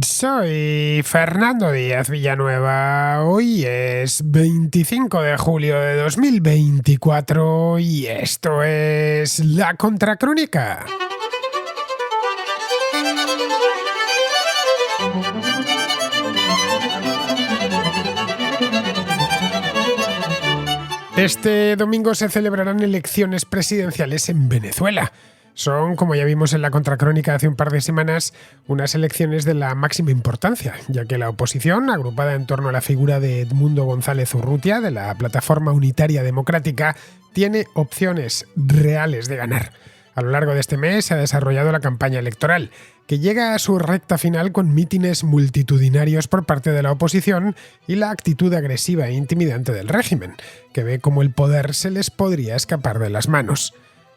Soy Fernando Díaz Villanueva. Hoy es 25 de julio de 2024 y esto es La Contracrónica. Este domingo se celebrarán elecciones presidenciales en Venezuela. Son, como ya vimos en la Contracrónica hace un par de semanas, unas elecciones de la máxima importancia, ya que la oposición, agrupada en torno a la figura de Edmundo González Urrutia, de la Plataforma Unitaria Democrática, tiene opciones reales de ganar. A lo largo de este mes se ha desarrollado la campaña electoral, que llega a su recta final con mítines multitudinarios por parte de la oposición y la actitud agresiva e intimidante del régimen, que ve como el poder se les podría escapar de las manos.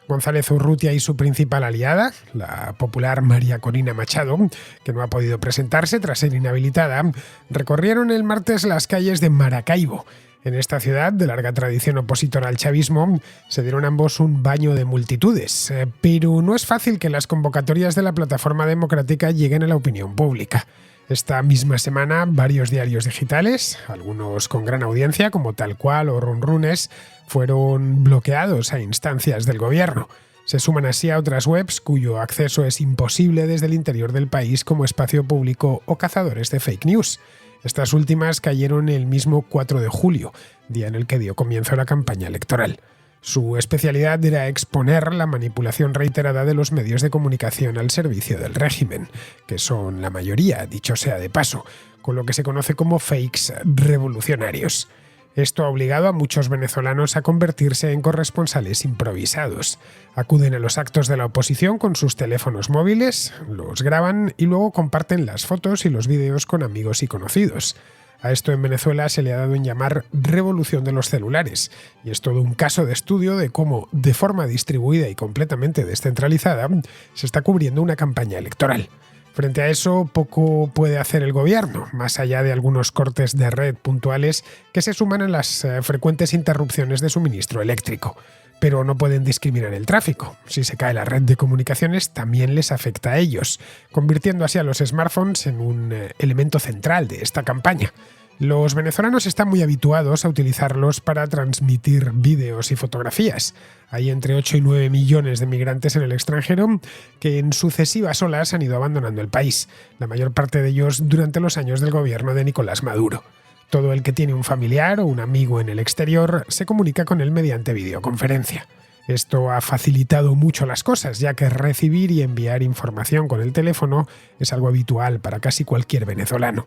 González Urrutia y su principal aliada, la popular María Corina Machado, que no ha podido presentarse tras ser inhabilitada, recorrieron el martes las calles de Maracaibo. En esta ciudad, de larga tradición opositora al chavismo, se dieron ambos un baño de multitudes, pero no es fácil que las convocatorias de la Plataforma Democrática lleguen a la opinión pública. Esta misma semana, varios diarios digitales, algunos con gran audiencia como Tal Cual o Runrunes, fueron bloqueados a instancias del gobierno. Se suman así a otras webs cuyo acceso es imposible desde el interior del país como Espacio Público o Cazadores de Fake News. Estas últimas cayeron el mismo 4 de julio, día en el que dio comienzo la campaña electoral. Su especialidad era exponer la manipulación reiterada de los medios de comunicación al servicio del régimen, que son la mayoría, dicho sea de paso, con lo que se conoce como fakes revolucionarios. Esto ha obligado a muchos venezolanos a convertirse en corresponsales improvisados. Acuden a los actos de la oposición con sus teléfonos móviles, los graban y luego comparten las fotos y los vídeos con amigos y conocidos. A esto en Venezuela se le ha dado en llamar revolución de los celulares, y es todo un caso de estudio de cómo, de forma distribuida y completamente descentralizada, se está cubriendo una campaña electoral. Frente a eso, poco puede hacer el gobierno, más allá de algunos cortes de red puntuales que se suman a las frecuentes interrupciones de suministro eléctrico. Pero no pueden discriminar el tráfico. Si se cae la red de comunicaciones, también les afecta a ellos, convirtiendo así a los smartphones en un elemento central de esta campaña. Los venezolanos están muy habituados a utilizarlos para transmitir vídeos y fotografías. Hay entre 8 y 9 millones de migrantes en el extranjero que en sucesivas olas han ido abandonando el país, la mayor parte de ellos durante los años del gobierno de Nicolás Maduro. Todo el que tiene un familiar o un amigo en el exterior se comunica con él mediante videoconferencia. Esto ha facilitado mucho las cosas, ya que recibir y enviar información con el teléfono es algo habitual para casi cualquier venezolano.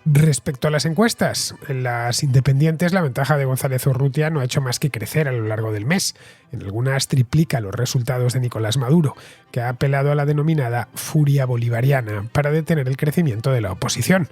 Respecto a las encuestas, en las independientes la ventaja de González Urrutia no ha hecho más que crecer a lo largo del mes. En algunas triplica los resultados de Nicolás Maduro, que ha apelado a la denominada furia bolivariana para detener el crecimiento de la oposición.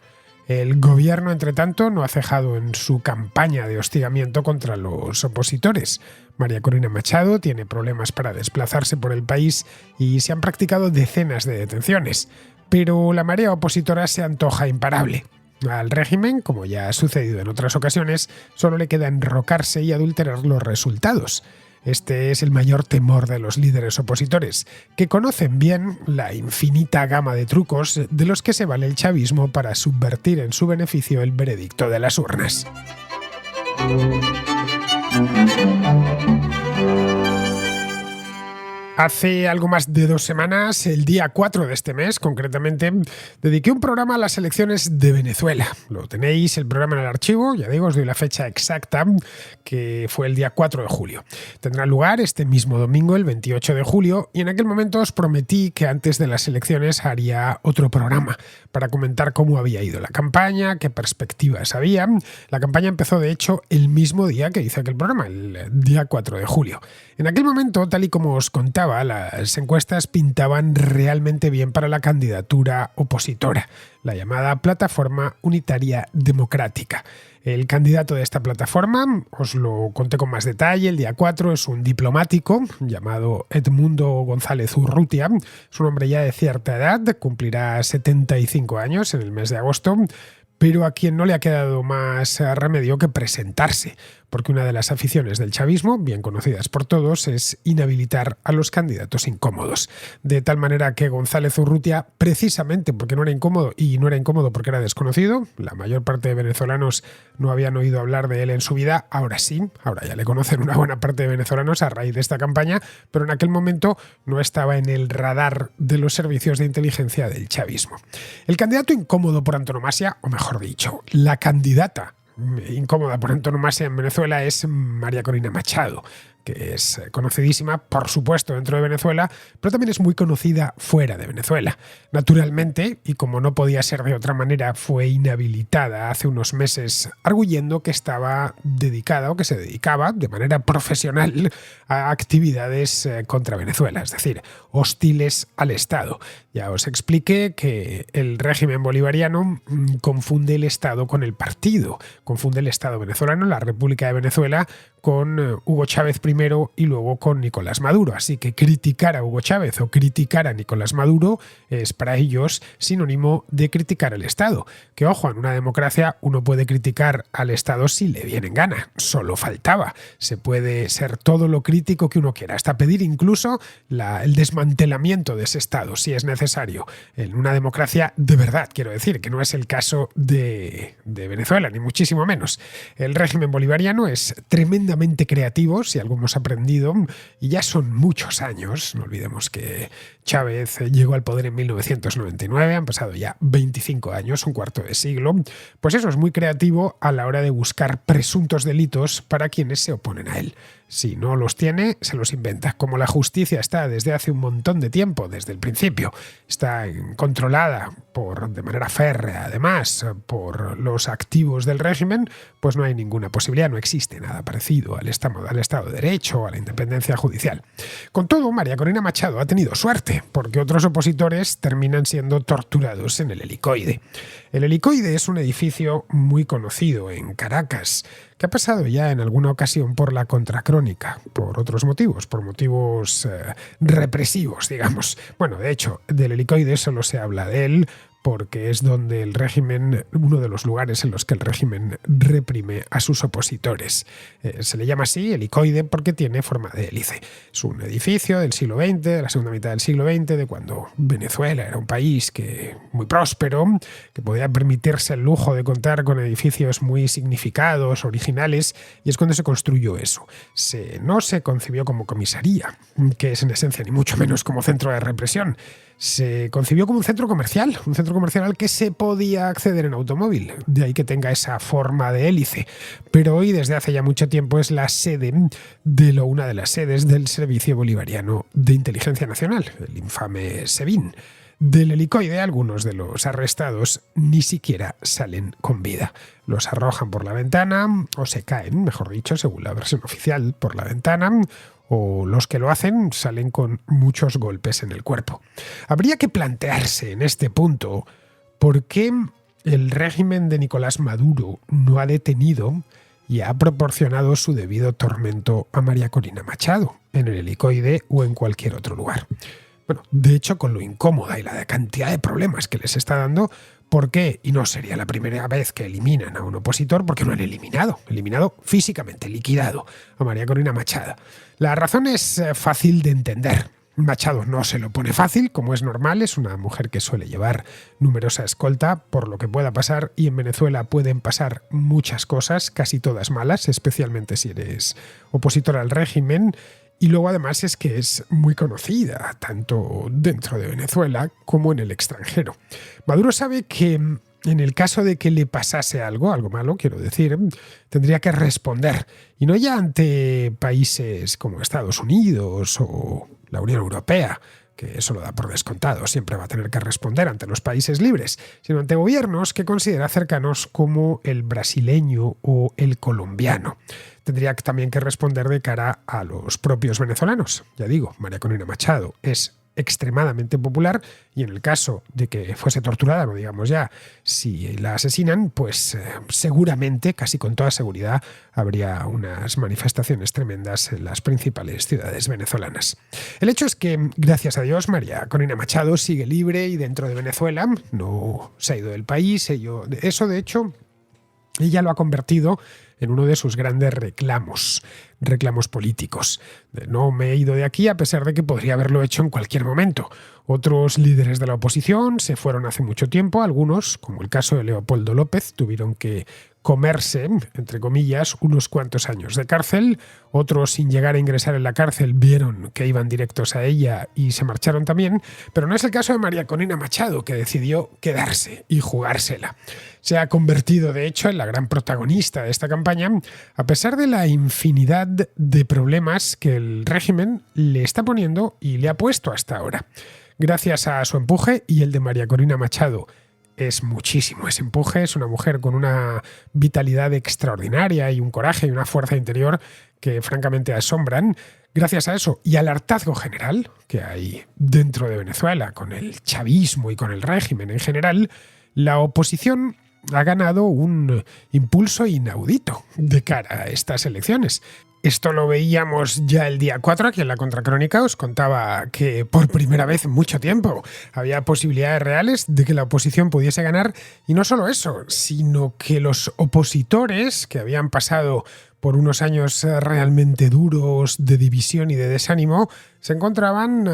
El gobierno, entre tanto, no ha cejado en su campaña de hostigamiento contra los opositores. María Corina Machado tiene problemas para desplazarse por el país y se han practicado decenas de detenciones. Pero la marea opositora se antoja imparable. Al régimen, como ya ha sucedido en otras ocasiones, solo le queda enrocarse y adulterar los resultados. Este es el mayor temor de los líderes opositores, que conocen bien la infinita gama de trucos de los que se vale el chavismo para subvertir en su beneficio el veredicto de las urnas. Hace algo más de 2 semanas, el día 4 de este mes, concretamente, dediqué un programa a las elecciones de Venezuela. Lo tenéis, el programa en el archivo, ya digo, os doy la fecha exacta, que fue el día 4 de julio. Tendrá lugar este mismo domingo, el 28 de julio, y en aquel momento os prometí que antes de las elecciones haría otro programa para comentar cómo había ido la campaña, qué perspectivas había. La campaña empezó, de hecho, el mismo día que hice aquel programa, el día 4 de julio. En aquel momento, tal y como os contaba, las encuestas pintaban realmente bien para la candidatura opositora, la llamada Plataforma Unitaria Democrática. El candidato de esta plataforma, os lo conté con más detalle, el día 4 es un diplomático llamado Edmundo González Urrutia. Es un hombre ya de cierta edad, cumplirá 75 años en el mes de agosto, pero a quien no le ha quedado más remedio que presentarse, porque una de las aficiones del chavismo, bien conocidas por todos, es inhabilitar a los candidatos incómodos. De tal manera que González Urrutia, precisamente porque no era incómodo, y no era incómodo porque era desconocido, la mayor parte de venezolanos no habían oído hablar de él en su vida, ahora sí, ahora ya le conocen una buena parte de venezolanos a raíz de esta campaña, pero en aquel momento no estaba en el radar de los servicios de inteligencia del chavismo. El candidato incómodo por antonomasia, o mejor dicho, la candidata incómoda por antonomasia en Venezuela es María Corina Machado, que es conocidísima, por supuesto, dentro de Venezuela, pero también es muy conocida fuera de Venezuela. Naturalmente, y como no podía ser de otra manera, fue inhabilitada hace unos meses, arguyendo que estaba dedicada o que se dedicaba de manera profesional a actividades contra Venezuela, es decir, hostiles al Estado. Ya os expliqué que el régimen bolivariano confunde el Estado con el partido, confunde el Estado venezolano, la República de Venezuela, con Hugo Chávez primero y luego con Nicolás Maduro. Así que criticar a Hugo Chávez o criticar a Nicolás Maduro es para ellos sinónimo de criticar al Estado. Que ojo, en una democracia uno puede criticar al Estado si le viene en gana, solo faltaba. Se puede ser todo lo crítico que uno quiera, hasta pedir incluso el desmantelamiento de ese Estado, si es necesario. En una democracia de verdad, quiero decir, que no es el caso de Venezuela, ni muchísimo menos. El régimen bolivariano es tremendamente creativo, si algo hemos aprendido, y ya son muchos años. No olvidemos que Chávez llegó al poder en 1999, han pasado ya 25 años, un cuarto de siglo. Pues eso, es muy creativo a la hora de buscar presuntos delitos para quienes se oponen a él. Si no los tiene, se los inventa. Como la justicia está desde hace un montón de tiempo, desde el principio, está controlada de manera férrea, además, por los activos del régimen, pues no hay ninguna posibilidad, no existe nada parecido al Estado de Derecho o a la independencia judicial. Con todo, María Corina Machado ha tenido suerte, porque otros opositores terminan siendo torturados en el Helicoide. El Helicoide es un edificio muy conocido en Caracas, que ha pasado ya en alguna ocasión por la contracrónica, por otros motivos, por motivos represivos, digamos. Bueno, de hecho, del Helicoide solo se habla de él porque es donde el régimen, uno de los lugares en los que el régimen reprime a sus opositores. Se le llama así, helicoide, porque tiene forma de hélice. Es un edificio del siglo XX, de la segunda mitad del siglo XX, de cuando Venezuela era un país muy próspero, que podía permitirse el lujo de contar con edificios muy significados, originales, y es cuando se construyó eso. No se concibió como comisaría, que es en esencia ni mucho menos como centro de represión. Se concibió como un centro comercial al que se podía acceder en automóvil, de ahí que tenga esa forma de hélice. Pero hoy, desde hace ya mucho tiempo, es la sede una de las sedes del Servicio Bolivariano de Inteligencia Nacional, el infame SEBIN. Del helicoide, algunos de los arrestados ni siquiera salen con vida. Los arrojan por la ventana, o se caen, mejor dicho, según la versión oficial, por la ventana, o los que lo hacen salen con muchos golpes en el cuerpo. Habría que plantearse en este punto por qué el régimen de Nicolás Maduro no ha detenido y ha proporcionado su debido tormento a María Corina Machado, en el helicoide o en cualquier otro lugar. Bueno, de hecho, con lo incómoda y la cantidad de problemas que les está dando, ¿por qué? Y no sería la primera vez que eliminan a un opositor, porque no han eliminado físicamente, liquidado a María Corina Machado. La razón es fácil de entender. Machado no se lo pone fácil, como es normal, es una mujer que suele llevar numerosa escolta, por lo que pueda pasar, y en Venezuela pueden pasar muchas cosas, casi todas malas, especialmente si eres opositor al régimen. Y luego además es que es muy conocida, tanto dentro de Venezuela como en el extranjero. Maduro sabe que en el caso de que le pasase algo malo, quiero decir, tendría que responder. Y no ya ante países como Estados Unidos o la Unión Europea, que eso lo da por descontado, siempre va a tener que responder ante los países libres, sino ante gobiernos que considera cercanos como el brasileño o el colombiano. Tendría también que responder de cara a los propios venezolanos. Ya digo, María Corina Machado es extremadamente popular y en el caso de que fuese torturada, no digamos ya, si la asesinan, pues seguramente, casi con toda seguridad, habría unas manifestaciones tremendas en las principales ciudades venezolanas. El hecho es que, gracias a Dios, María Corina Machado sigue libre y dentro de Venezuela, no se ha ido del país. Eso, de hecho, Ella lo ha convertido en uno de sus grandes reclamos políticos. No me he ido de aquí a pesar de que podría haberlo hecho en cualquier momento. Otros líderes de la oposición se fueron hace mucho tiempo, algunos, como el caso de Leopoldo López, tuvieron que comerse, entre comillas, unos cuantos años de cárcel. Otros, sin llegar a ingresar en la cárcel, vieron que iban directos a ella y se marcharon también. Pero no es el caso de María Corina Machado, que decidió quedarse y jugársela. Se ha convertido, de hecho, en la gran protagonista de esta campaña, a pesar de la infinidad de problemas que el régimen le está poniendo y le ha puesto hasta ahora. Gracias a su empuje y el de María Corina Machado, es muchísimo ese empuje. Es una mujer con una vitalidad extraordinaria y un coraje y una fuerza interior que francamente asombran. Gracias a eso y al hartazgo general que hay dentro de Venezuela con el chavismo y con el régimen en general, la oposición ha ganado un impulso inaudito de cara a estas elecciones. Esto lo veíamos ya el día 4, aquí en la Contracrónica os contaba que por primera vez en mucho tiempo había posibilidades reales de que la oposición pudiese ganar, y no solo eso, sino que los opositores que habían pasado por unos años realmente duros de división y de desánimo se encontraban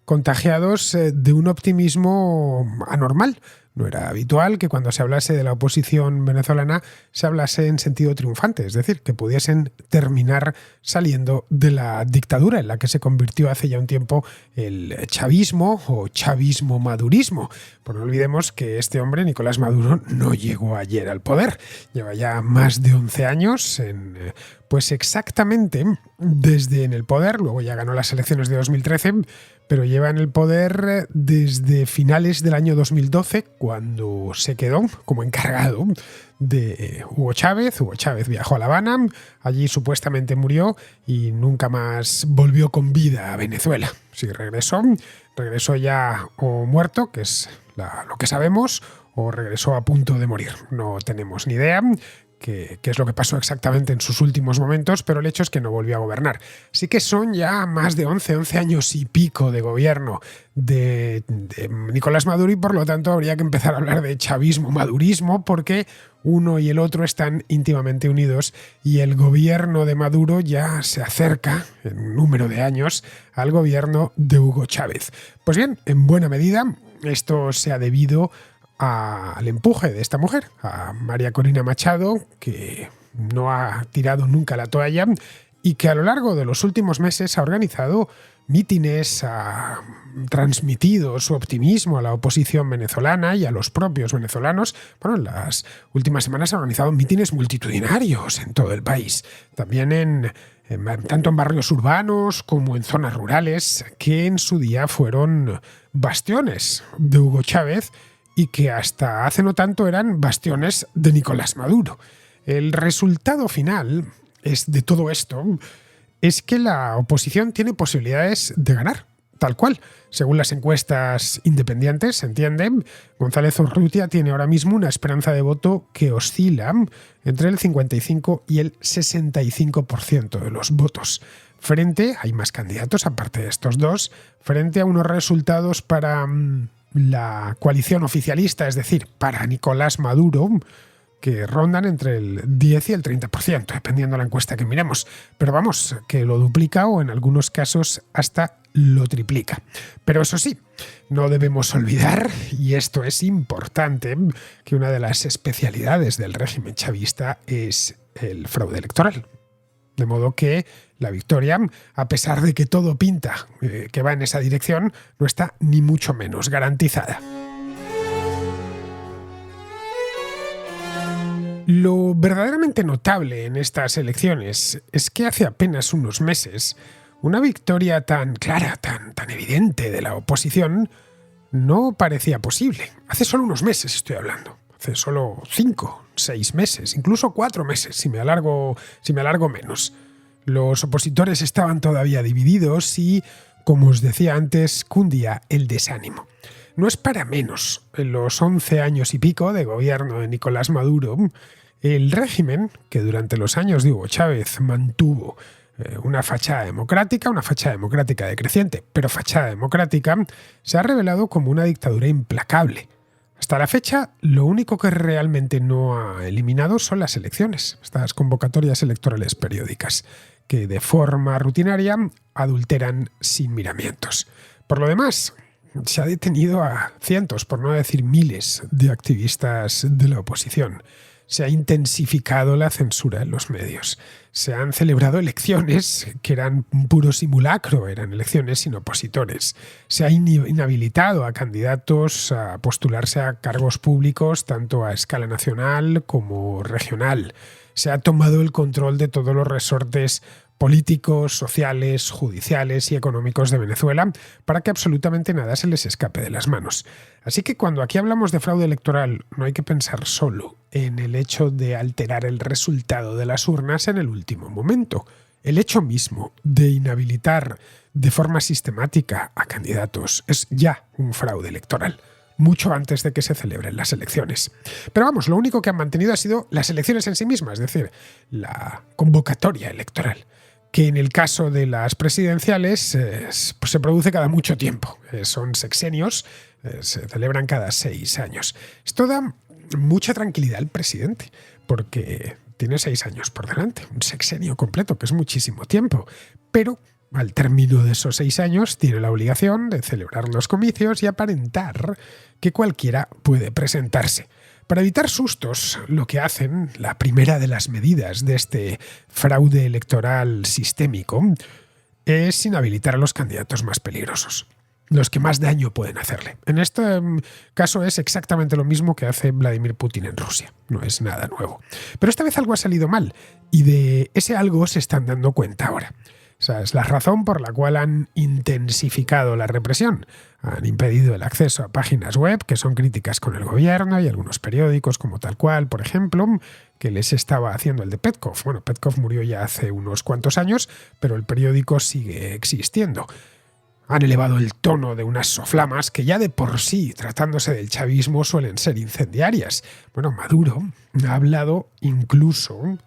contagiados de un optimismo anormal. No era habitual que cuando se hablase de la oposición venezolana se hablase en sentido triunfante, es decir, que pudiesen terminar saliendo de la dictadura en la que se convirtió hace ya un tiempo el chavismo o chavismo-madurismo. Pues no olvidemos que este hombre, Nicolás Maduro, no llegó ayer al poder. Lleva ya más de 11 años pues exactamente desde en el poder, luego ya ganó las elecciones de 2013, pero lleva en el poder desde finales del año 2012, cuando se quedó como encargado de Hugo Chávez. Hugo Chávez viajó a La Habana, allí supuestamente murió y nunca más volvió con vida a Venezuela. Sí, regresó ya o muerto, que es lo que sabemos, o regresó a punto de morir. No tenemos ni idea qué es lo que pasó exactamente en sus últimos momentos, pero el hecho es que no volvió a gobernar. Así que son ya más de 11 años y pico de gobierno de Nicolás Maduro, y por lo tanto habría que empezar a hablar de chavismo-madurismo, porque uno y el otro están íntimamente unidos y el gobierno de Maduro ya se acerca en número de años al gobierno de Hugo Chávez. Pues bien, en buena medida esto se ha debido al empuje de esta mujer, a María Corina Machado, que no ha tirado nunca la toalla y que a lo largo de los últimos meses ha organizado mítines, ha transmitido su optimismo a la oposición venezolana y a los propios venezolanos. Bueno, en las últimas semanas ha organizado mítines multitudinarios en todo el país, también tanto en barrios urbanos como en zonas rurales, que en su día fueron bastiones de Hugo Chávez y que hasta hace no tanto eran bastiones de Nicolás Maduro. El resultado final de todo esto es que la oposición tiene posibilidades de ganar, tal cual. Según las encuestas independientes, se entiende, González Urrutia tiene ahora mismo una esperanza de voto que oscila entre el 55 y el 65% de los votos. Hay más candidatos aparte de estos dos, frente a unos resultados para la coalición oficialista, es decir, para Nicolás Maduro, que rondan entre el 10 y el 30%, dependiendo de la encuesta que miremos. Pero vamos, que lo duplica o en algunos casos hasta lo triplica. Pero eso sí, no debemos olvidar, y esto es importante, que una de las especialidades del régimen chavista es el fraude electoral. De modo que la victoria, a pesar de que todo pinta que va en esa dirección, no está ni mucho menos garantizada. Lo verdaderamente notable en estas elecciones es que hace apenas unos meses una victoria tan clara, tan evidente de la oposición no parecía posible. Hace solo unos meses estoy hablando. Hace solo 5, 6 meses, incluso 4 meses, si me alargo menos. Los opositores estaban todavía divididos y, como os decía antes, cundía el desánimo. No es para menos. En los 11 años y pico de gobierno de Nicolás Maduro, el régimen, que durante los años de Hugo Chávez mantuvo una fachada democrática decreciente, pero fachada democrática, se ha revelado como una dictadura implacable. Hasta la fecha, lo único que realmente no ha eliminado son las elecciones, estas convocatorias electorales periódicas, que de forma rutinaria adulteran sin miramientos. Por lo demás, se ha detenido a cientos, por no decir miles, de activistas de la oposición. Se ha intensificado la censura en los medios. Se han celebrado elecciones que eran un puro simulacro, eran elecciones sin opositores. Se ha inhabilitado a candidatos a postularse a cargos públicos tanto a escala nacional como regional. Se ha tomado el control de todos los resortes políticos, sociales, judiciales y económicos de Venezuela para que absolutamente nada se les escape de las manos. Así que cuando aquí hablamos de fraude electoral no hay que pensar solo en el hecho de alterar el resultado de las urnas en el último momento. El hecho mismo de inhabilitar de forma sistemática a candidatos es ya un fraude electoral, mucho antes de que se celebren las elecciones. Pero vamos, lo único que han mantenido ha sido las elecciones en sí mismas, es decir, la convocatoria electoral, que en el caso de las presidenciales pues se produce cada mucho tiempo. Son sexenios, se celebran cada 6 años. Esto da mucha tranquilidad al presidente, porque tiene 6 años por delante, un sexenio completo, que es muchísimo tiempo, pero al término de esos 6 años tiene la obligación de celebrar los comicios y aparentar que cualquiera puede presentarse. Para evitar sustos, lo que hacen, la primera de las medidas de este fraude electoral sistémico, es inhabilitar a los candidatos más peligrosos, los que más daño pueden hacerle. En este caso es exactamente lo mismo que hace Vladimir Putin en Rusia, no es nada nuevo. Pero esta vez algo ha salido mal y de ese algo se están dando cuenta ahora. Esa es la razón por la cual han intensificado la represión. Han impedido el acceso a páginas web que son críticas con el gobierno y algunos periódicos como Tal Cual, por ejemplo, que les estaba haciendo el de Petkov. Bueno, Petkov murió ya hace unos cuantos años, pero el periódico sigue existiendo. Han elevado el tono de unas soflamas que ya de por sí, tratándose del chavismo, suelen ser incendiarias. Bueno, Maduro ha hablado incluso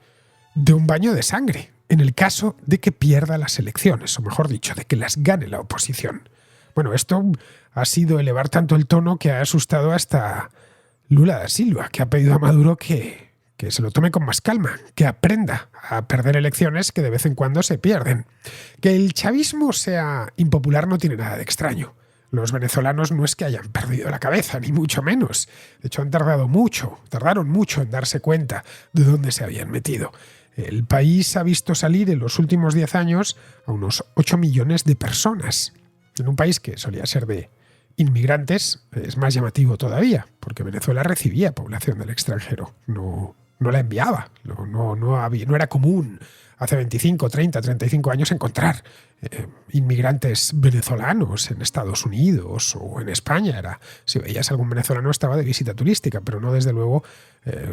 de un baño de sangre en el caso de que pierda las elecciones, o mejor dicho, de que las gane la oposición. Bueno, esto ha sido elevar tanto el tono que ha asustado hasta Lula da Silva, que ha pedido a Maduro que se lo tome con más calma, que aprenda a perder elecciones que de vez en cuando se pierden. Que el chavismo sea impopular no tiene nada de extraño. Los venezolanos no es que hayan perdido la cabeza, ni mucho menos. De hecho, tardaron mucho en darse cuenta de dónde se habían metido. El país ha visto salir en los últimos 10 años a unos 8 millones de personas. En un país que solía ser de inmigrantes, es más llamativo todavía, porque Venezuela recibía población del extranjero, no la enviaba, no era común hace 25, 30, 35 años encontrar inmigrantes venezolanos en Estados Unidos o en España. Si veías algún venezolano estaba de visita turística, pero no desde luego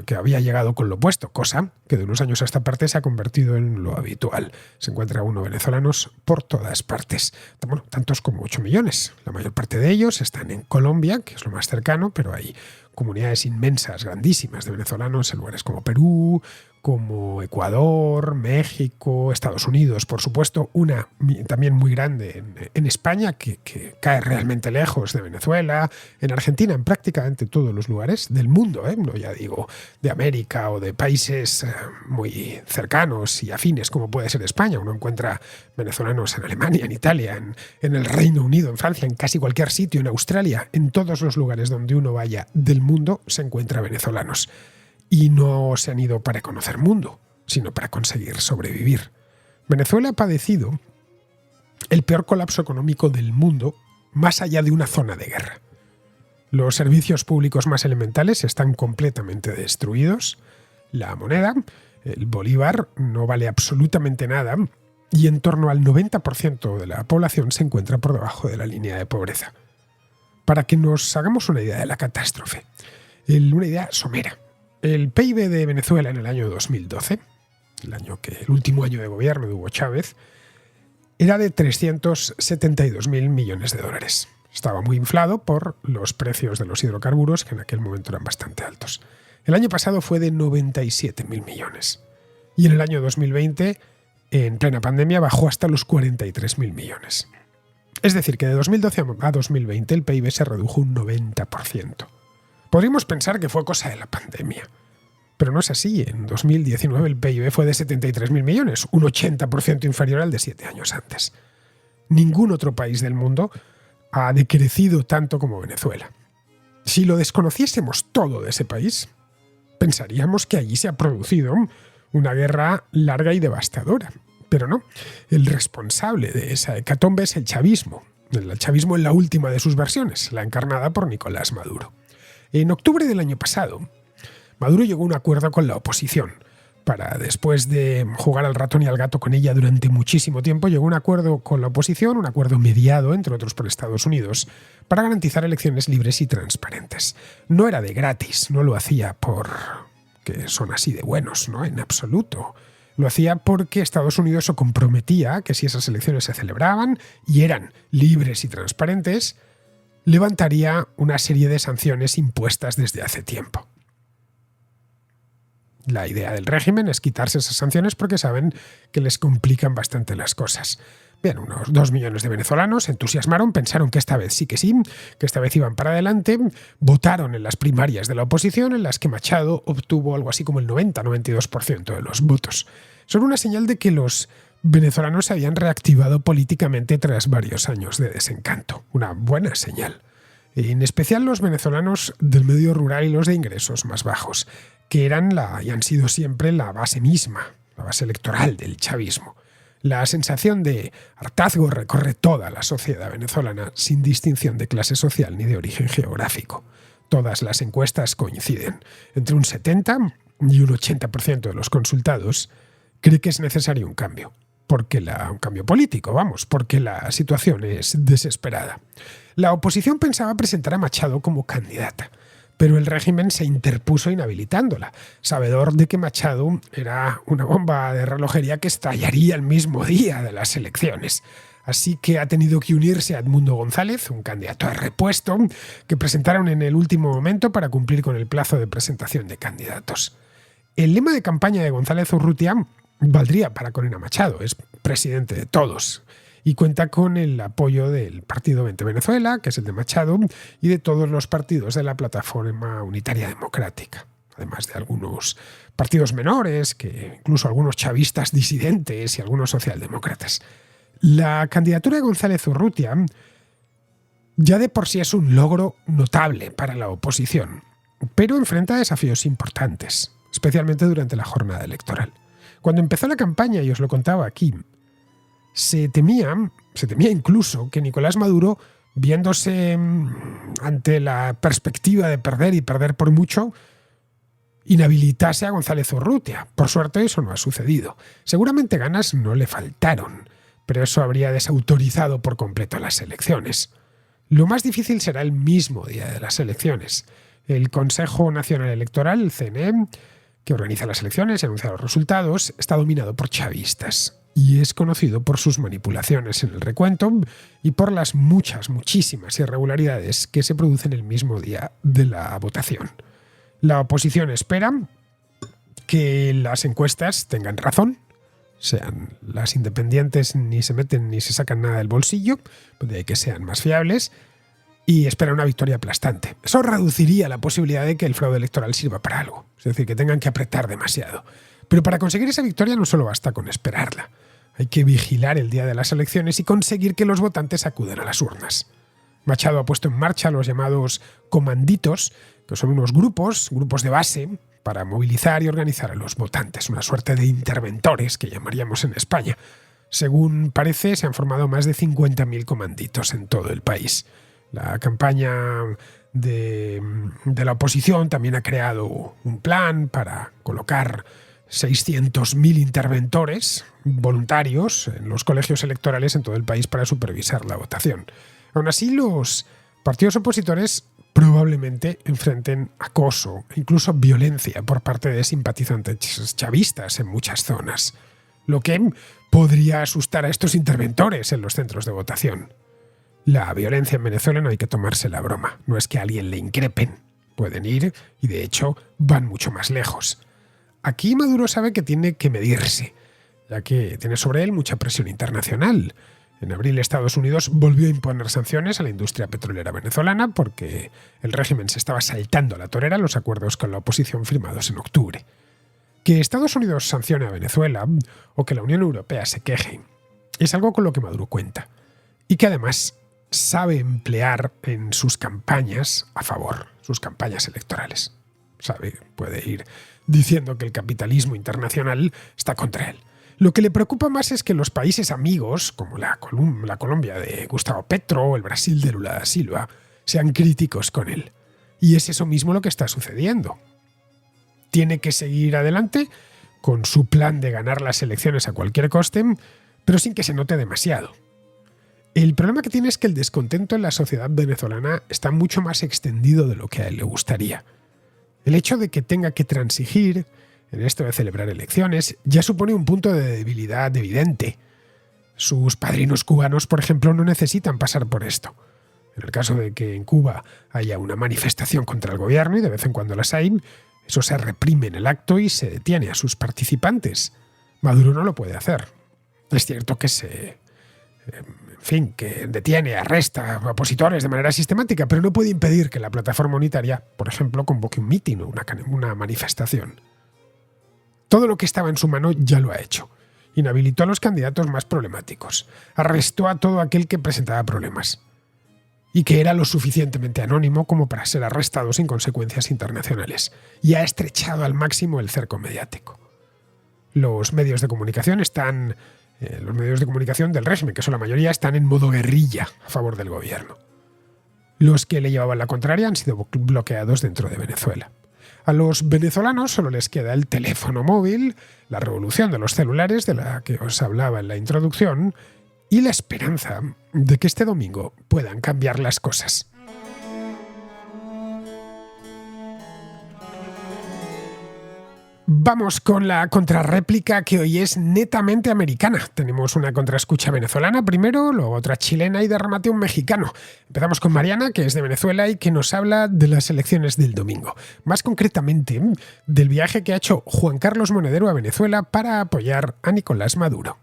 que había llegado con lo opuesto, cosa que de unos años a esta parte se ha convertido en lo habitual. Se encuentra uno venezolanos por todas partes, bueno, tantos como 8 millones. La mayor parte de ellos están en Colombia, que es lo más cercano, pero hay comunidades inmensas, grandísimas de venezolanos en lugares como Perú, como Ecuador, México, Estados Unidos, por supuesto, una también muy grande en España, que cae realmente lejos de Venezuela, en Argentina, en prácticamente todos los lugares del mundo, no ya digo de América o de países muy cercanos y afines como puede ser España. Uno encuentra venezolanos en Alemania, en Italia, en el Reino Unido, en Francia, en casi cualquier sitio, en Australia, en todos los lugares donde uno vaya del mundo se encuentra venezolanos. Y no se han ido para conocer mundo, sino para conseguir sobrevivir. Venezuela ha padecido el peor colapso económico del mundo más allá de una zona de guerra. Los servicios públicos más elementales están completamente destruidos. La moneda, el bolívar, no vale absolutamente nada y en torno al 90% de la población se encuentra por debajo de la línea de pobreza. Para que nos hagamos una idea de la catástrofe, una idea somera. El PIB de Venezuela en el año 2012, el último año de gobierno de Hugo Chávez, era de 372.000 millones de dólares. Estaba muy inflado por los precios de los hidrocarburos, que en aquel momento eran bastante altos. El año pasado fue de 97.000 millones. Y en el año 2020, en plena pandemia, bajó hasta los 43.000 millones. Es decir, que de 2012 a 2020 el PIB se redujo un 90%. Podríamos pensar que fue cosa de la pandemia, pero no es así. En 2019 el PIB fue de 73.000 millones, un 80% inferior al de 7 años antes. Ningún otro país del mundo ha decrecido tanto como Venezuela. Si lo desconociésemos todo de ese país, pensaríamos que allí se ha producido una guerra larga y devastadora. Pero no, el responsable de esa hecatombe es el chavismo. El chavismo en la última de sus versiones, la encarnada por Nicolás Maduro. En octubre del año pasado, Maduro llegó a un acuerdo con la oposición. Para, después de jugar al ratón y al gato con ella durante muchísimo tiempo, llegó a un acuerdo con la oposición, un acuerdo mediado, entre otros por Estados Unidos, para garantizar elecciones libres y transparentes. No era de gratis, no lo hacía porque son así de buenos, no, en absoluto. Lo hacía porque Estados Unidos se comprometía que si esas elecciones se celebraban y eran libres y transparentes, levantaría una serie de sanciones impuestas desde hace tiempo. La idea del régimen es quitarse esas sanciones porque saben que les complican bastante las cosas. Bien, unos 2 millones de venezolanos se entusiasmaron, pensaron que esta vez sí, que esta vez iban para adelante, votaron en las primarias de la oposición en las que Machado obtuvo algo así como el 90-92% de los votos. Son una señal de que los venezolanos se habían reactivado políticamente tras varios años de desencanto. Una buena señal. En especial los venezolanos del medio rural y los de ingresos más bajos, que eran y han sido siempre la base misma, la base electoral del chavismo. La sensación de hartazgo recorre toda la sociedad venezolana sin distinción de clase social ni de origen geográfico. Todas las encuestas coinciden. Entre un 70 y un 80% de los consultados cree que es necesario un cambio. Un cambio político, porque la situación es desesperada. La oposición pensaba presentar a Machado como candidata, pero el régimen se interpuso inhabilitándola, sabedor de que Machado era una bomba de relojería que estallaría el mismo día de las elecciones. Así que ha tenido que unirse a Edmundo González, un candidato de repuesto, que presentaron en el último momento para cumplir con el plazo de presentación de candidatos. El lema de campaña de González Urrutia valdría para Corina Machado, es presidente de todos, y cuenta con el apoyo del Partido 20 Venezuela, que es el de Machado, y de todos los partidos de la Plataforma Unitaria Democrática, además de algunos partidos menores, que incluso algunos chavistas disidentes y algunos socialdemócratas. La candidatura de González Urrutia ya de por sí es un logro notable para la oposición, pero enfrenta desafíos importantes, especialmente durante la jornada electoral. Cuando empezó la campaña, y os lo contaba aquí, se temía incluso que Nicolás Maduro, viéndose ante la perspectiva de perder y perder por mucho, inhabilitase a González Urrutia. Por suerte eso no ha sucedido. Seguramente ganas no le faltaron, pero eso habría desautorizado por completo las elecciones. Lo más difícil será el mismo día de las elecciones. El Consejo Nacional Electoral, el CNE, que organiza las elecciones y anuncia los resultados, está dominado por chavistas y es conocido por sus manipulaciones en el recuento y por las muchísimas irregularidades que se producen el mismo día de la votación. La oposición espera que las encuestas tengan razón, sean las independientes, ni se meten ni se sacan nada del bolsillo, de que sean más fiables, y espera una victoria aplastante. Eso reduciría la posibilidad de que el fraude electoral sirva para algo, es decir, que tengan que apretar demasiado. Pero para conseguir esa victoria no solo basta con esperarla. Hay que vigilar el día de las elecciones y conseguir que los votantes acudan a las urnas. Machado ha puesto en marcha los llamados comanditos, que son unos grupos de base, para movilizar y organizar a los votantes, una suerte de interventores que llamaríamos en España. Según parece, se han formado más de 50.000 comanditos en todo el país. La campaña de la oposición también ha creado un plan para colocar 600.000 interventores voluntarios en los colegios electorales en todo el país para supervisar la votación. Aún así, los partidos opositores probablemente enfrenten acoso e incluso violencia por parte de simpatizantes chavistas en muchas zonas, lo que podría asustar a estos interventores en los centros de votación. La violencia en Venezuela no hay que tomarse la broma, no es que a alguien le increpen, pueden ir y de hecho van mucho más lejos. Aquí Maduro sabe que tiene que medirse, ya que tiene sobre él mucha presión internacional. En abril Estados Unidos volvió a imponer sanciones a la industria petrolera venezolana porque el régimen se estaba saltando a la torera los acuerdos con la oposición firmados en octubre. Que Estados Unidos sancione a Venezuela o que la Unión Europea se queje es algo con lo que Maduro cuenta y que además sabe emplear en sus campañas a favor, sus campañas electorales. Puede ir diciendo que el capitalismo internacional está contra él. Lo que le preocupa más es que los países amigos, como la Colombia de Gustavo Petro o el Brasil de Lula da Silva, sean críticos con él. Y es eso mismo lo que está sucediendo. Tiene que seguir adelante con su plan de ganar las elecciones a cualquier coste, pero sin que se note demasiado. El problema que tiene es que el descontento en la sociedad venezolana está mucho más extendido de lo que a él le gustaría. El hecho de que tenga que transigir en esto de celebrar elecciones ya supone un punto de debilidad evidente. Sus padrinos cubanos, por ejemplo, no necesitan pasar por esto. En el caso de que en Cuba haya una manifestación contra el gobierno, y de vez en cuando las hay, eso se reprime en el acto y se detiene a sus participantes. Maduro no lo puede hacer. Es cierto que que detiene, arresta a opositores de manera sistemática, pero no puede impedir que la plataforma unitaria, por ejemplo, convoque un mitin o una manifestación. Todo lo que estaba en su mano ya lo ha hecho. Inhabilitó a los candidatos más problemáticos. Arrestó a todo aquel que presentaba problemas. Y que era lo suficientemente anónimo como para ser arrestado sin consecuencias internacionales. Y ha estrechado al máximo el cerco mediático. Los medios de comunicación del régimen, que son la mayoría, están en modo guerrilla a favor del gobierno. Los que le llevaban la contraria han sido bloqueados dentro de Venezuela. A los venezolanos solo les queda el teléfono móvil, la revolución de los celulares de la que os hablaba en la introducción y la esperanza de que este domingo puedan cambiar las cosas. Vamos con la contrarréplica, que hoy es netamente americana. Tenemos una contraescucha venezolana primero, luego otra chilena y de remate un mexicano. Empezamos con Mariana, que es de Venezuela y que nos habla de las elecciones del domingo. Más concretamente, del viaje que ha hecho Juan Carlos Monedero a Venezuela para apoyar a Nicolás Maduro.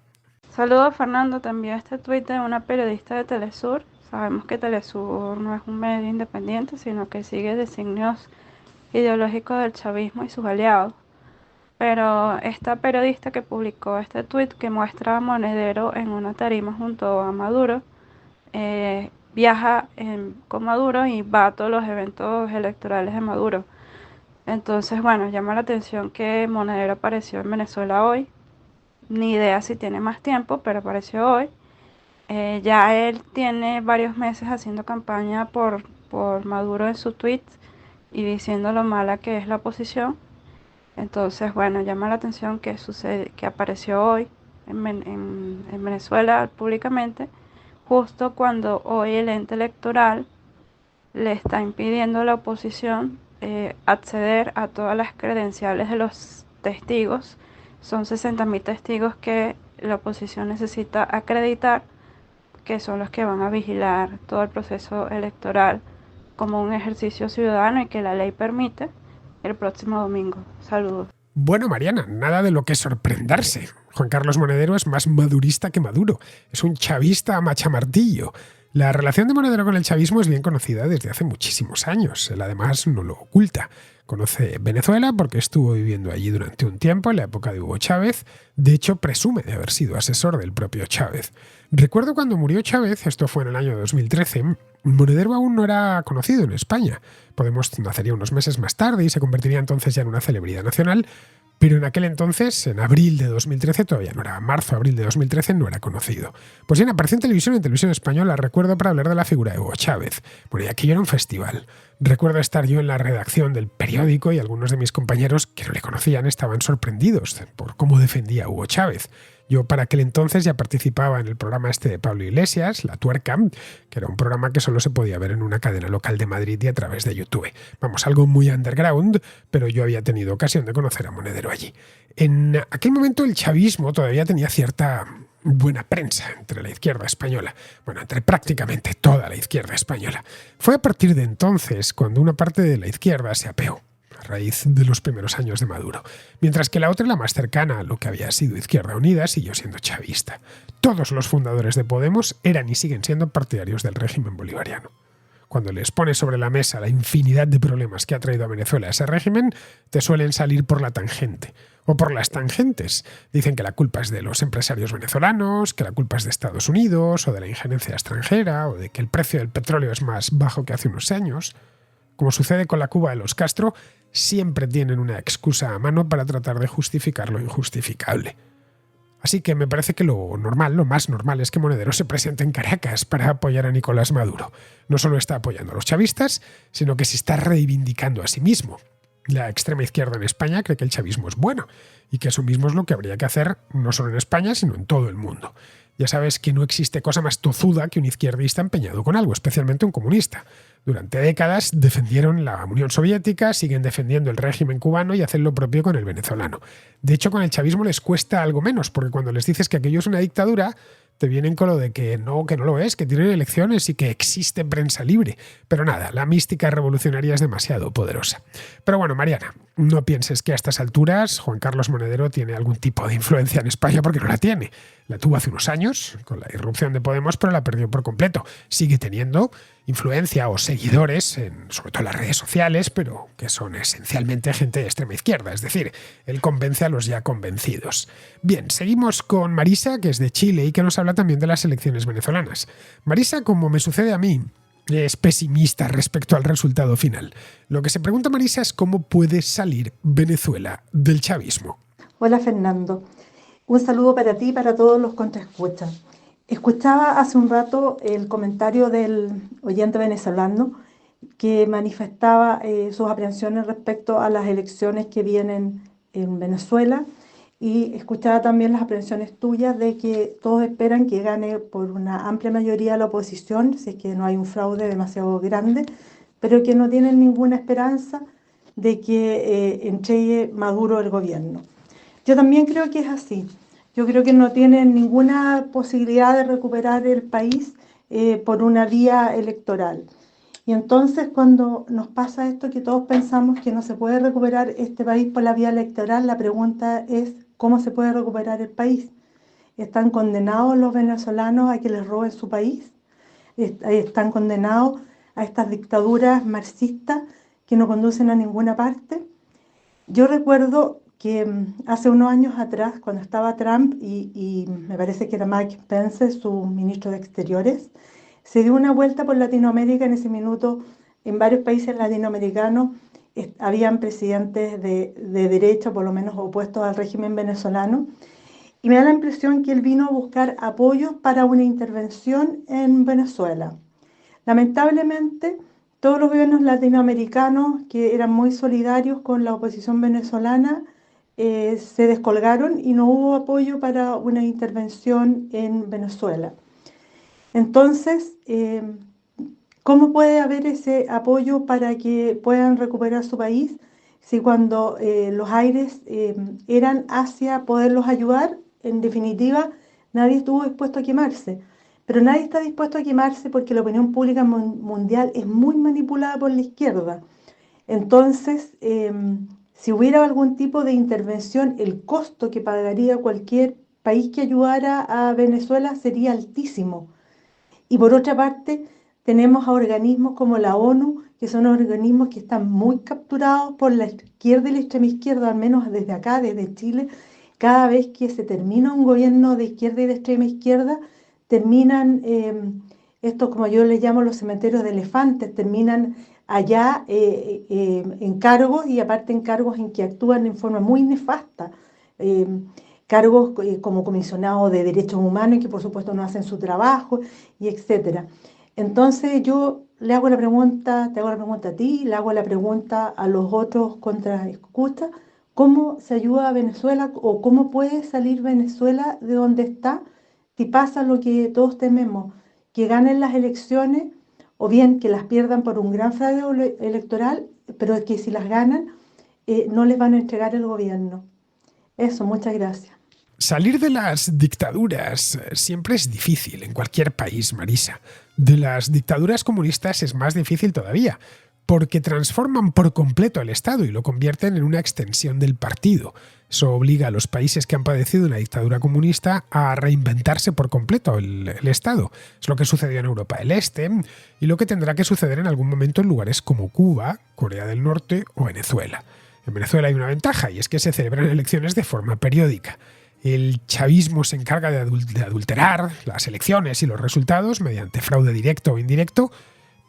Saludos, Fernando. Te envío este tuit de una periodista de Telesur. Sabemos que Telesur no es un medio independiente, sino que sigue designios ideológicos del chavismo y sus aliados. Pero esta periodista que publicó este tuit que muestra a Monedero en una tarima junto a Maduro, viaja con Maduro y va a todos los eventos electorales de Maduro. Entonces, bueno, llama la atención que Monedero apareció en Venezuela hoy. Ni idea si tiene más tiempo, pero apareció hoy. Ya él tiene varios meses haciendo campaña por Maduro en su tweet y diciendo lo mala que es la oposición. Entonces, bueno, llama la atención que apareció hoy en Venezuela públicamente, justo cuando hoy el ente electoral le está impidiendo a la oposición acceder a todas las credenciales de los testigos. Son 60.000 testigos que la oposición necesita acreditar, que son los que van a vigilar todo el proceso electoral como un ejercicio ciudadano y que la ley permite el próximo domingo. Saludos. Bueno, Mariana, nada de lo que sorprenderse. Juan Carlos Monedero es más madurista que Maduro. Es un chavista a machamartillo. La relación de Monedero con el chavismo es bien conocida desde hace muchísimos años. Él además no lo oculta. Conoce Venezuela porque estuvo viviendo allí durante un tiempo en la época de Hugo Chávez. De hecho, presume de haber sido asesor del propio Chávez. Recuerdo cuando murió Chávez, esto fue en el año 2013, Monedero aún no era conocido en España. Podemos nacería unos meses más tarde y se convertiría entonces ya en una celebridad nacional, pero en aquel entonces, en abril de 2013, todavía no era abril de 2013, no era conocido. Pues bien, apareció en televisión española, recuerdo, para hablar de la figura de Hugo Chávez. Bueno, y aquello era un festival. Recuerdo estar yo en la redacción del periódico y algunos de mis compañeros que no le conocían estaban sorprendidos por cómo defendía a Hugo Chávez. Yo para aquel entonces ya participaba en el programa de Pablo Iglesias, La Tuerca, que era un programa que solo se podía ver en una cadena local de Madrid y a través de YouTube. Vamos, algo muy underground, pero yo había tenido ocasión de conocer a Monedero allí. En aquel momento el chavismo todavía tenía cierta buena prensa entre la izquierda española, bueno, entre prácticamente toda la izquierda española. Fue a partir de entonces cuando una parte de la izquierda se apeó. a raíz de los primeros años de Maduro, mientras que la otra, la más cercana a lo que había sido Izquierda Unida, siguió siendo chavista. Todos los fundadores de Podemos eran y siguen siendo partidarios del régimen bolivariano. Cuando les pones sobre la mesa la infinidad de problemas que ha traído a Venezuela ese régimen, te suelen salir por la tangente o por las tangentes. Dicen que la culpa es de los empresarios venezolanos, que la culpa es de Estados Unidos o de la injerencia extranjera o de que el precio del petróleo es más bajo que hace unos años. Como sucede con la Cuba de los Castro, siempre tienen una excusa a mano para tratar de justificar lo injustificable. Así que me parece que lo más normal es que Monedero se presente en Caracas para apoyar a Nicolás Maduro. No solo está apoyando a los chavistas, sino que se está reivindicando a sí mismo. La extrema izquierda en España cree que el chavismo es bueno y que eso mismo es lo que habría que hacer no solo en España, sino en todo el mundo. Ya sabes que no existe cosa más tozuda que un izquierdista empeñado con algo, especialmente un comunista. Durante décadas defendieron la Unión Soviética, siguen defendiendo el régimen cubano y hacen lo propio con el venezolano. De hecho, con el chavismo les cuesta algo menos, porque cuando les dices que aquello es una dictadura, te vienen con lo de que no lo es, que tienen elecciones y que existe prensa libre. Pero nada, la mística revolucionaria es demasiado poderosa. Pero bueno, Mariana, no pienses que a estas alturas Juan Carlos Monedero tiene algún tipo de influencia en España, porque no la tiene. La tuvo hace unos años, con la irrupción de Podemos, pero la perdió por completo. Sigue teniendo influencia o seguidores, sobre todo en las redes sociales, pero que son esencialmente gente de extrema izquierda, es decir, él convence a los ya convencidos. Bien, seguimos con Marisa, que es de Chile y que nos habla también de las elecciones venezolanas. Marisa, como me sucede a mí, es pesimista respecto al resultado final. Lo que se pregunta Marisa es cómo puede salir Venezuela del chavismo. Hola Fernando, un saludo para ti y para todos los contraescuchas. Escuchaba hace un rato el comentario del oyente venezolano que manifestaba sus aprehensiones respecto a las elecciones que vienen en Venezuela y escuchaba también las aprehensiones tuyas de que todos esperan que gane por una amplia mayoría la oposición, si es que no hay un fraude demasiado grande, pero que no tienen ninguna esperanza de que entregue Maduro el gobierno. Yo también creo que es así. Yo creo que no tienen ninguna posibilidad de recuperar el país por una vía electoral. Y entonces cuando nos pasa esto, que todos pensamos que no se puede recuperar este país por la vía electoral, la pregunta es ¿cómo se puede recuperar el país? ¿Están condenados los venezolanos a que les roben su país? ¿Están condenados a estas dictaduras marxistas que no conducen a ninguna parte? Yo recuerdo que hace unos años atrás, cuando estaba Trump y me parece que era Mike Pence, su ministro de Exteriores, se dio una vuelta por Latinoamérica. En ese minuto, en varios países latinoamericanos, habían presidentes de derecha, por lo menos opuestos al régimen venezolano, y me da la impresión que él vino a buscar apoyos para una intervención en Venezuela. Lamentablemente, todos los gobiernos latinoamericanos que eran muy solidarios con la oposición venezolana se descolgaron y no hubo apoyo para una intervención en Venezuela. Entonces, ¿cómo puede haber ese apoyo para que puedan recuperar su país si cuando los aires eran hacia poderlos ayudar, en definitiva, nadie estuvo dispuesto a quemarse? Pero nadie está dispuesto a quemarse porque la opinión pública mundial es muy manipulada por la izquierda. Entonces, si hubiera algún tipo de intervención, el costo que pagaría cualquier país que ayudara a Venezuela sería altísimo. Y por otra parte, tenemos a organismos como la ONU, que son organismos que están muy capturados por la izquierda y la extrema izquierda, al menos desde acá, desde Chile. Cada vez que se termina un gobierno de izquierda y de extrema izquierda, terminan, estos como yo les llamo los cementerios de elefantes, terminan allá en cargos y aparte en cargos en que actúan en forma muy nefasta. Cargos como comisionados de derechos humanos que por supuesto no hacen su trabajo y etcétera. Entonces yo le hago la pregunta, te hago la pregunta a ti, le hago la pregunta a los otros contraescuchas, ¿cómo se ayuda a Venezuela o cómo puede salir Venezuela de donde está si pasa lo que todos tememos, que ganen las elecciones o bien que las pierdan por un gran fraude electoral, pero que si las ganan no les van a entregar el gobierno? Eso, muchas gracias. Salir de las dictaduras siempre es difícil en cualquier país, Marisa. De las dictaduras comunistas es más difícil todavía. porque transforman por completo el Estado y lo convierten en una extensión del partido. Eso obliga a los países que han padecido una dictadura comunista a reinventarse por completo el Estado. Es lo que sucedió en Europa del Este y lo que tendrá que suceder en algún momento en lugares como Cuba, Corea del Norte o Venezuela. En Venezuela hay una ventaja y es que se celebran elecciones de forma periódica. El chavismo se encarga de adulterar las elecciones y los resultados mediante fraude directo o indirecto,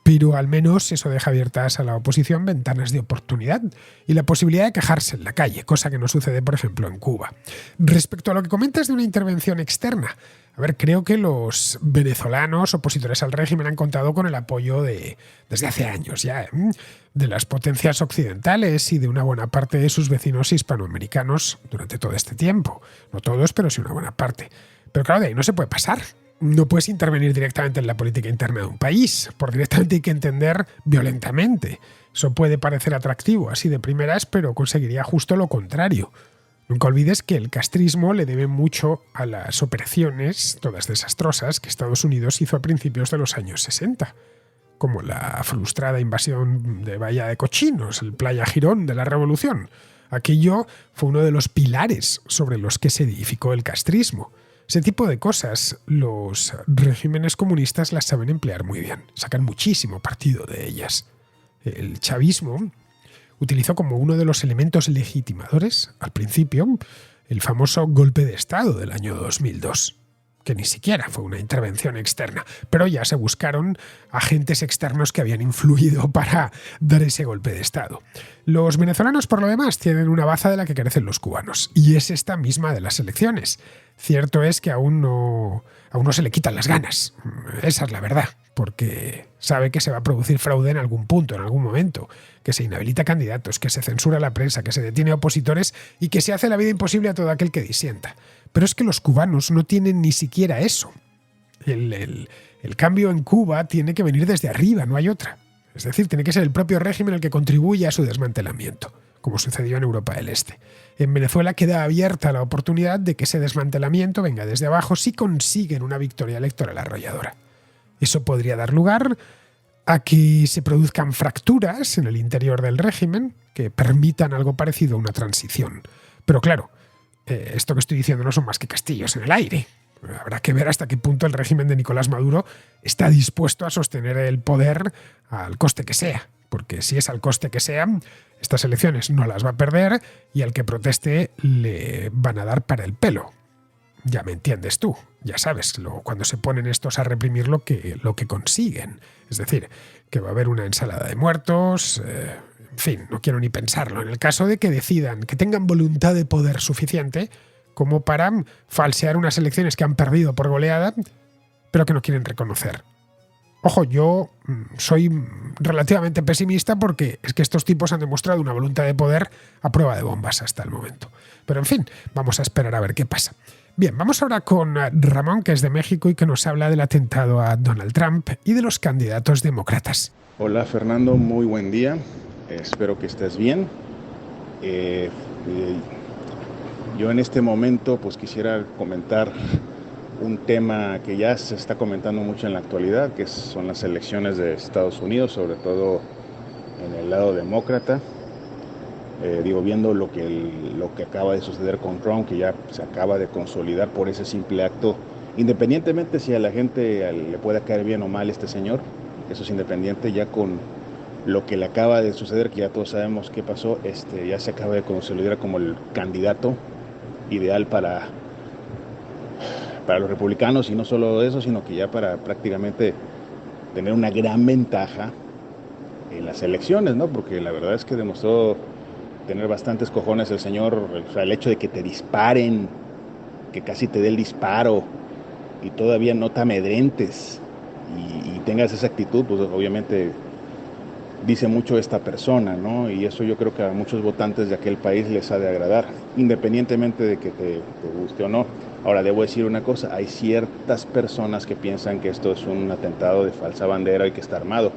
pero al menos eso deja abiertas a la oposición ventanas de oportunidad y la posibilidad de quejarse en la calle, cosa que no sucede, por ejemplo, en Cuba. Respecto a lo que comentas de una intervención externa, creo que los venezolanos opositores al régimen han contado con el apoyo desde hace años ya, de las potencias occidentales y de una buena parte de sus vecinos hispanoamericanos durante todo este tiempo. No todos, pero sí una buena parte. Pero claro, de ahí no se puede pasar. No puedes intervenir directamente en la política interna de un país. Por directamente hay que entender violentamente. Eso puede parecer atractivo así de primeras, pero conseguiría justo lo contrario. Nunca olvides que el castrismo le debe mucho a las operaciones, todas desastrosas, que Estados Unidos hizo a principios de los años 60, como la frustrada invasión de Bahía de Cochinos, el Playa Girón de la Revolución. Aquello fue uno de los pilares sobre los que se edificó el castrismo. Ese tipo de cosas los regímenes comunistas las saben emplear muy bien, sacan muchísimo partido de ellas. El chavismo utilizó como uno de los elementos legitimadores, al principio, el famoso golpe de Estado del año 2002, que ni siquiera fue una intervención externa, pero ya se buscaron agentes externos que habían influido para dar ese golpe de Estado. Los venezolanos, por lo demás, tienen una baza de la que carecen los cubanos, y es esta misma de las elecciones. Cierto es que aún no se le quitan las ganas, esa es la verdad, porque sabe que se va a producir fraude en algún punto, en algún momento, que se inhabilita candidatos, que se censura la prensa, que se detiene a opositores y que se hace la vida imposible a todo aquel que disienta. Pero es que los cubanos no tienen ni siquiera eso. El cambio en Cuba tiene que venir desde arriba, no hay otra. Es decir, tiene que ser el propio régimen el que contribuya a su desmantelamiento, como sucedió en Europa del Este. En Venezuela queda abierta la oportunidad de que ese desmantelamiento venga desde abajo si consiguen una victoria electoral arrolladora. Eso podría dar lugar a que se produzcan fracturas en el interior del régimen que permitan algo parecido a una transición. Pero claro, esto que estoy diciendo no son más que castillos en el aire. Habrá que ver hasta qué punto el régimen de Nicolás Maduro está dispuesto a sostener el poder al coste que sea. Porque si es al coste que sea, estas elecciones no las va a perder y al que proteste le van a dar para el pelo. Ya me entiendes tú, ya sabes, cuando se ponen estos a reprimir lo que consiguen. Es decir, que va a haber una ensalada de muertos, en fin, no quiero ni pensarlo. En el caso de que decidan, que tengan voluntad de poder suficiente como para falsear unas elecciones que han perdido por goleada, pero que no quieren reconocer. Ojo, yo soy relativamente pesimista porque es que estos tipos han demostrado una voluntad de poder a prueba de bombas hasta el momento. Pero en fin, vamos a esperar a ver qué pasa. Bien, vamos ahora con Ramón, que es de México y que nos habla del atentado a Donald Trump y de los candidatos demócratas. Hola Fernando, muy buen día. Espero que estés bien. Yo en este momento pues quisiera comentar un tema que ya se está comentando mucho en la actualidad, que son las elecciones de Estados Unidos, sobre todo en el lado demócrata. Viendo lo que acaba de suceder con Trump, que ya se acaba de consolidar por ese simple acto, independientemente si a la gente le pueda caer bien o mal este señor, eso es independiente, ya con lo que le acaba de suceder, que ya todos sabemos qué pasó, ya se acaba de consolidar como el candidato ideal para los republicanos, y no solo eso, sino que ya para prácticamente tener una gran ventaja en las elecciones, ¿no? Porque la verdad es que demostró tener bastantes cojones el señor, o sea, el hecho de que te disparen, que casi te dé el disparo y todavía no te amedrentes y tengas esa actitud, pues obviamente dice mucho esta persona, ¿no? Y eso yo creo que a muchos votantes de aquel país les ha de agradar, independientemente de que te guste o no. Ahora, debo decir una cosa, hay ciertas personas que piensan que esto es un atentado de falsa bandera y que está armado.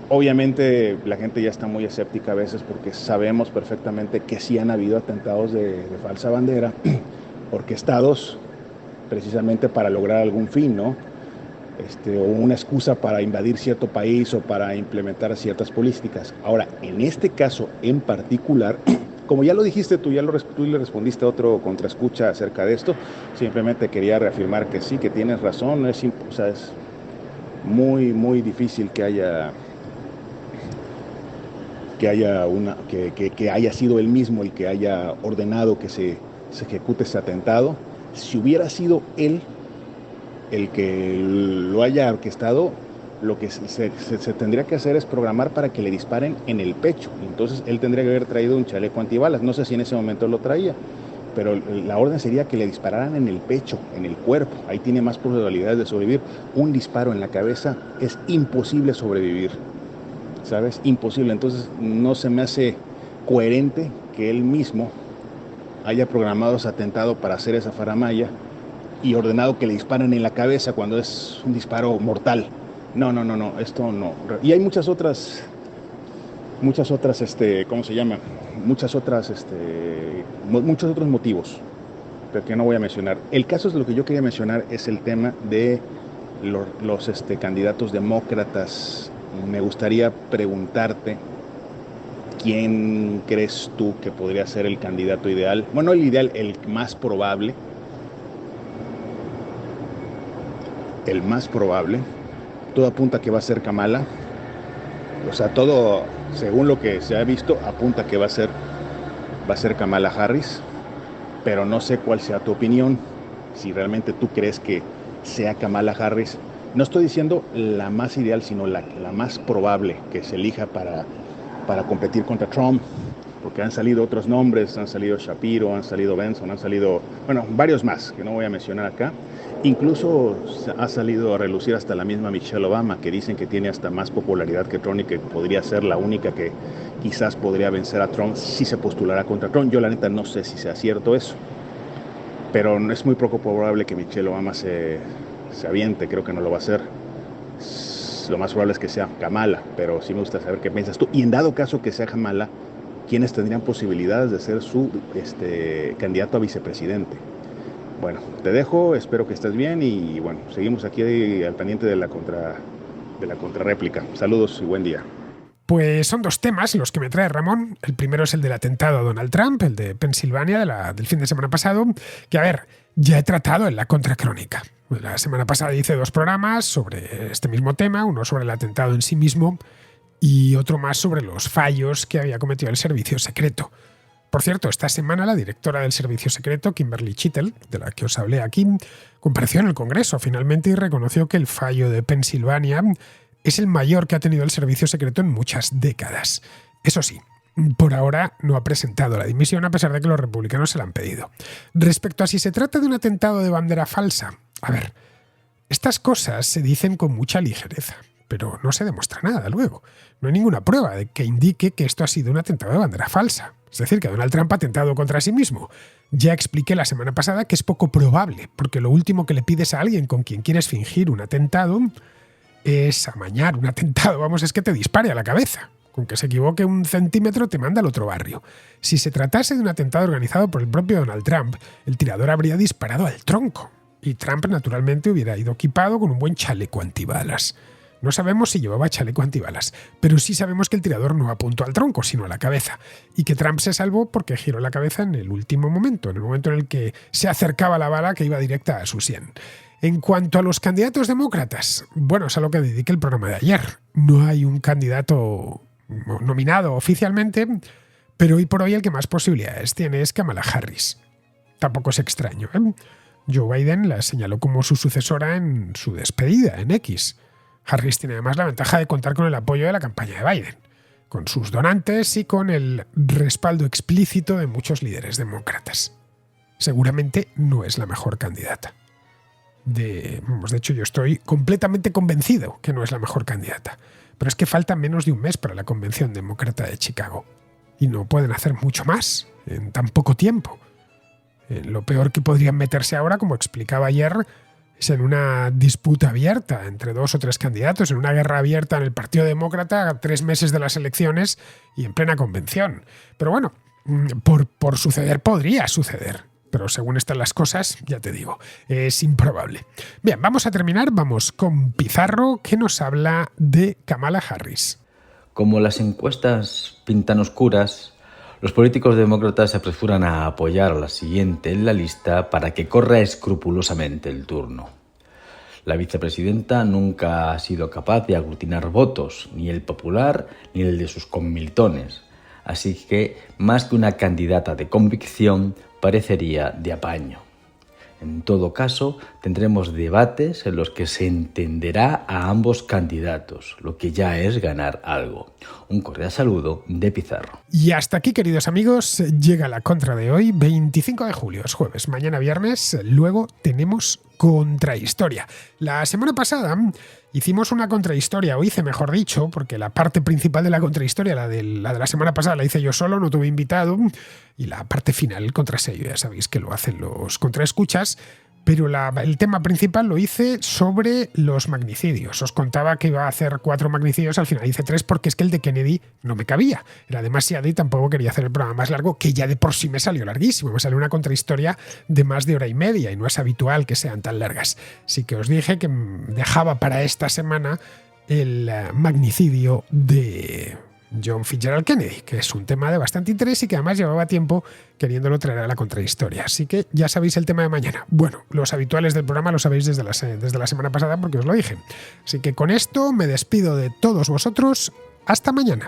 Obviamente la gente ya está muy escéptica a veces porque sabemos perfectamente que sí han habido atentados de falsa bandera orquestados precisamente para lograr algún fin, ¿no? o una excusa para invadir cierto país o para implementar ciertas políticas. Ahora, en este caso en particular, como ya lo dijiste tú, tú le respondiste a otro contraescucha acerca de esto, simplemente quería reafirmar que sí, que tienes razón, es muy, muy difícil que haya sido él mismo el que haya ordenado que se ejecute ese atentado. Si hubiera sido él el que lo haya orquestado, lo que se tendría que hacer es programar para que le disparen en el pecho. Entonces él tendría que haber traído un chaleco antibalas. No sé si en ese momento lo traía, pero la orden sería que le dispararan en el pecho, en el cuerpo. Ahí tiene más probabilidades de sobrevivir. Un disparo en la cabeza es imposible sobrevivir, ¿sabes? Imposible. Entonces no se me hace coherente que él mismo haya programado ese atentado para hacer esa faramalla y ordenado que le disparen en la cabeza cuando es un disparo mortal. No, esto no. Y hay muchas otras, ¿cómo se llama? Muchos otros motivos, pero que no voy a mencionar. El caso es lo que yo quería mencionar es el tema de los candidatos demócratas. Me gustaría preguntarte, ¿quién crees tú que podría ser el candidato ideal? Bueno, el ideal, el más probable. El más probable. Todo apunta que va a ser Kamala. O sea, todo, según lo que se ha visto, apunta que va a ser Kamala Harris. Pero no sé cuál sea tu opinión. Si realmente tú crees que sea Kamala Harris. No estoy diciendo la más ideal, sino la más probable que se elija para competir contra Trump. Porque han salido otros nombres, han salido Shapiro, han salido Benson, han salido, varios más que no voy a mencionar acá. Incluso ha salido a relucir hasta la misma Michelle Obama, que dicen que tiene hasta más popularidad que Trump y que podría ser la única que quizás podría vencer a Trump si se postulara contra Trump. Yo la neta no sé si sea cierto eso, pero es muy poco probable que Michelle Obama se aviente, creo que no lo va a hacer. Lo más probable es que sea Kamala, pero sí me gusta saber qué piensas tú. Y en dado caso que sea Kamala, ¿quiénes tendrían posibilidades de ser su candidato a vicepresidente? Bueno, te dejo, espero que estés bien y bueno, seguimos aquí al pendiente de la contrarréplica. Saludos y buen día. Pues son dos temas los que me trae Ramón. El primero es el del atentado a Donald Trump, el de Pensilvania del fin de semana pasado, que a ver, ya he tratado en la contracrónica. La semana pasada hice 2 programas sobre este mismo tema, uno sobre el atentado en sí mismo y otro más sobre los fallos que había cometido el servicio secreto. Por cierto, esta semana la directora del servicio secreto, Kimberly Chittle, de la que os hablé aquí, compareció en el Congreso finalmente y reconoció que el fallo de Pensilvania es el mayor que ha tenido el servicio secreto en muchas décadas. Eso sí, por ahora no ha presentado la dimisión a pesar de que los republicanos se la han pedido. Respecto a si se trata de un atentado de bandera falsa, a ver, estas cosas se dicen con mucha ligereza, pero no se demuestra nada luego. No hay ninguna prueba de que indique que esto ha sido un atentado de bandera falsa. Es decir, que Donald Trump ha atentado contra sí mismo. Ya expliqué la semana pasada que es poco probable, porque lo último que le pides a alguien con quien quieres fingir un atentado es amañar un atentado. Vamos, es que te dispare a la cabeza. Con que se equivoque 1 centímetro te manda al otro barrio. Si se tratase de un atentado organizado por el propio Donald Trump, el tirador habría disparado al tronco. Y Trump, naturalmente, hubiera ido equipado con un buen chaleco antibalas. No sabemos si llevaba chaleco antibalas, pero sí sabemos que el tirador no apuntó al tronco, sino a la cabeza, y que Trump se salvó porque giró la cabeza en el último momento, en el momento en el que se acercaba la bala que iba directa a su sien. En cuanto a los candidatos demócratas, bueno, es a lo que dediqué el programa de ayer. No hay un candidato nominado oficialmente, pero hoy por hoy el que más posibilidades tiene es Kamala Harris. Tampoco es extraño, ¿eh? Joe Biden la señaló como su sucesora en su despedida en X. Harris tiene además la ventaja de contar con el apoyo de la campaña de Biden, con sus donantes y con el respaldo explícito de muchos líderes demócratas. Seguramente no es la mejor candidata. De hecho, yo estoy completamente convencido que no es la mejor candidata. Pero es que falta menos de un mes para la Convención Demócrata de Chicago. Y no pueden hacer mucho más en tan poco tiempo. Lo peor que podrían meterse ahora, como explicaba ayer, es en una disputa abierta entre 2 o 3 candidatos, en una guerra abierta en el Partido Demócrata a 3 meses de las elecciones y en plena convención. Pero bueno, por suceder podría suceder. pero según están las cosas, ya te digo, es improbable. Bien, vamos a terminar, vamos con Pizarro, que nos habla de Kamala Harris. Como las encuestas pintan oscuras, los políticos demócratas se apresuran a apoyar a la siguiente en la lista para que corra escrupulosamente el turno. La vicepresidenta nunca ha sido capaz de aglutinar votos, ni el popular ni el de sus commilitones, así que más que una candidata de convicción, parecería de apaño. En todo caso, tendremos debates en los que se entenderá a ambos candidatos, lo que ya es ganar algo. Un cordial saludo de Pizarro. Y hasta aquí, queridos amigos, llega la contra de hoy, 25 de julio, es jueves, mañana viernes, luego tenemos contrahistoria. La semana pasada hicimos una contrahistoria, o hice mejor dicho, porque la parte principal de la contrahistoria, la de la semana pasada, la hice yo solo, no tuve invitado, y la parte final, el contrasello, ya sabéis que lo hacen los contraescuchas, pero el tema principal lo hice sobre los magnicidios. Os contaba que iba a hacer 4 magnicidios, al final hice 3 porque es que el de Kennedy no me cabía. Era demasiado y tampoco quería hacer el programa más largo, que ya de por sí me salió larguísimo. Me salió una contrahistoria de más de hora y media y no es habitual que sean tan largas. Así que os dije que dejaba para esta semana el magnicidio de John Fitzgerald Kennedy, que es un tema de bastante interés y que además llevaba tiempo queriéndolo traer a la contrahistoria. Así que ya sabéis el tema de mañana. Bueno, los habituales del programa lo sabéis desde la semana pasada porque os lo dije. Así que con esto me despido de todos vosotros. Hasta mañana.